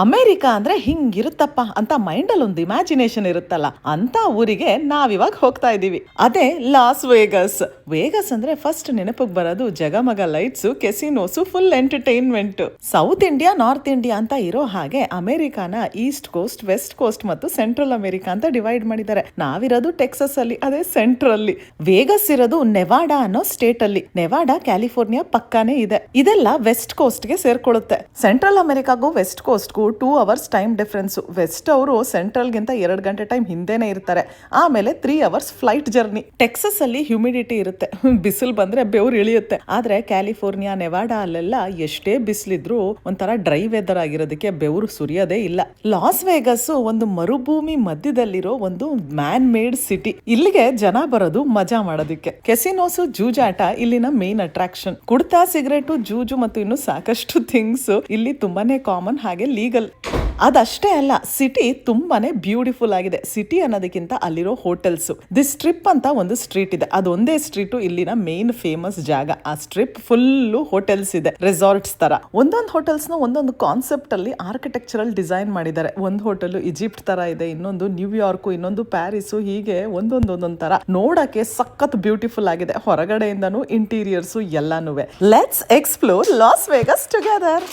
America ಅಂದ್ರೆ ಹಿಂಗಿರುತ್ತಪ್ಪ ಅಂತ mind ಅಲ್ಲಿ ಒಂದು ಇಮ್ಯಾಜಿನೇಷನ್ ಇರುತ್ತಲ್ಲ ಅಂತ ಊರಿಗೆ ನಾವಿವಾಗ ಹೋಗ್ತಾ ಇದೀವಿ. ಅದೇ ಲಾಸ್ ವೇಗಸ್. ವೇಗಸ್ ಅಂದ್ರೆ ಫಸ್ಟ್ ನೆನಪಿಗೆ ಬರೋದು ಜಗಮಗ lights, casinos, full entertainment. South India, North India ಅಂತ ಇರೋ ಹಾಗೆ ಅಮೆರಿಕಾನ ಈಸ್ಟ್ ಕೋಸ್ಟ್, ವೆಸ್ಟ್ ಕೋಸ್ಟ್ ಮತ್ತು ಸೆಂಟ್ರಲ್ ಅಮೆರಿಕಾ ಅಂತ ಡಿವೈಡ್ ಮಾಡಿದ್ದಾರೆ. ನಾವಿರೋದು ಟೆಕ್ಸಸ್ ಅಲ್ಲಿ, ಅದೇ ಸೆಂಟ್ರಲ್. ವೇಗಸ್ ಇರೋದು ನೆವಾಡಾ ಅನ್ನೋ ಸ್ಟೇಟ್ ಅಲ್ಲಿ. ನೆವಾಡಾ ಕ್ಯಾಲಿಫೋರ್ನಿಯಾ ಪಕ್ಕಾನೇ ಇದೆ. ಇದೆಲ್ಲ ವೆಸ್ಟ್ ಕೋಸ್ಟ್ ಗೆ ಸೇರ್ಕೊಳ್ಳುತ್ತೆ. ಸೆಂಟ್ರಲ್ ಅಮೆರಿಕಾಗೂ ವೆಸ್ಟ್ ಕೋಸ್ಟ್ಗೂ 2 hours ಟೈಮ್ ಡಿಫ್ರೆನ್ಸ್. ವೆಸ್ಟ್ ಅವರು ಸೆಂಟ್ರಲ್ ಗಿಂತ 2 ಗಂಟೆ ಟೈಮ್ ಹಿಂದೆನೆ ಇರ್ತಾರೆ. ಆಮೇಲೆ 3 hours ಫ್ಲೈಟ್ ಜರ್ನಿ. ಟೆಕ್ಸಸ್ ಅಲ್ಲಿ ಹ್ಯೂಮಿಡಿಟಿ ಇರುತ್ತೆ, ಬಿಸಿಲು ಬಂದ್ರೆ ಬೆವ್ರು ಇಳಿಯುತ್ತೆ. ಆದ್ರೆ ಕ್ಯಾಲಿಫೋರ್ನಿಯಾ, ನೆವಾಡಾ ಅಲ್ಲೆಲ್ಲ ಎಷ್ಟೇ ಬಿಸಿಲಿದ್ರು ಒಂಥರ ಡ್ರೈ ವೆದರ್ ಆಗಿರೋದಕ್ಕೆ ಬೆವರು ಸುರಿಯೋದೇ ಇಲ್ಲ. ಲಾಸ್ ವೇಗಸ್ ಒಂದು ಮರುಭೂಮಿ ಮಧ್ಯದಲ್ಲಿರೋ ಒಂದು ಮ್ಯಾನ್ ಮೇಡ್ ಸಿಟಿ. ಇಲ್ಲಿಗೆ ಜನ ಬರೋದು ಮಜಾ ಮಾಡೋದಕ್ಕೆ. ಕೆಸಿನೋಸು, ಜೂಜಾಟ ಇಲ್ಲಿನ ಮೇನ್ ಅಟ್ರಾಕ್ಷನ್. ಕುಡ್ತಾ, ಸಿಗರೇಟು, ಜೂಜು ಮತ್ತು ಇನ್ನು ಸಾಕಷ್ಟು ಥಿಂಗ್ಸ್ ಇಲ್ಲಿ ತುಂಬಾನೇ ಕಾಮನ್, ಹಾಗೆ ಲೀಗಲ್. ಅದಷ್ಟೇ ಅಲ್ಲ, ಸಿಟಿ ತುಂಬಾನೇ ಬ್ಯೂಟಿಫುಲ್ ಆಗಿದೆ. ಸಿಟಿ ಅನ್ನೋದಕ್ಕಿಂತ ಅಲ್ಲಿರೋ ಹೋಟೆಲ್ಸ್. ದಿ ಸ್ಟ್ರಿಪ್ ಅಂತ ಒಂದು ಸ್ಟ್ರೀಟ್ ಇದೆ. ಅದೊಂದೇ ಸ್ಟ್ರೀಟ್ ಇಲ್ಲಿನ ಮೇನ್ ಫೇಮಸ್ ಜಾಗ. ಆ ಸ್ಟ್ರಿಪ್ ಫುಲ್ಲು ಹೋಟೆಲ್ಸ್ ಇದೆ, ರೆಸಾರ್ಟ್ಸ್ ತರ. ಒಂದೊಂದು ಹೋಟೆಲ್ಸ್ ನ ಒಂದೊಂದು ಕಾನ್ಸೆಪ್ಟ್ ಅಲ್ಲಿ ಆರ್ಕಿಟೆಕ್ಚರಲ್ ಡಿಸೈನ್ ಮಾಡಿದ್ದಾರೆ. ಒಂದು ಹೋಟೆಲ್ ಈಜಿಪ್ಟ್ ತರ ಇದೆ, ಇನ್ನೊಂದು ನ್ಯೂಯಾರ್ಕ್, ಇನ್ನೊಂದು ಪ್ಯಾರಿಸ್, ಹೀಗೆ ಒಂದೊಂದೊಂದೊಂದ್ ತರ. ನೋಡಕ್ಕೆ ಸಖತ್ ಬ್ಯೂಟಿಫುಲ್ ಆಗಿದೆ, ಹೊರಗಡೆಯಿಂದನೂ ಇಂಟೀರಿಯರ್ಸ್ ಎಲ್ಲಾನು. Let's explore loss Vegas together.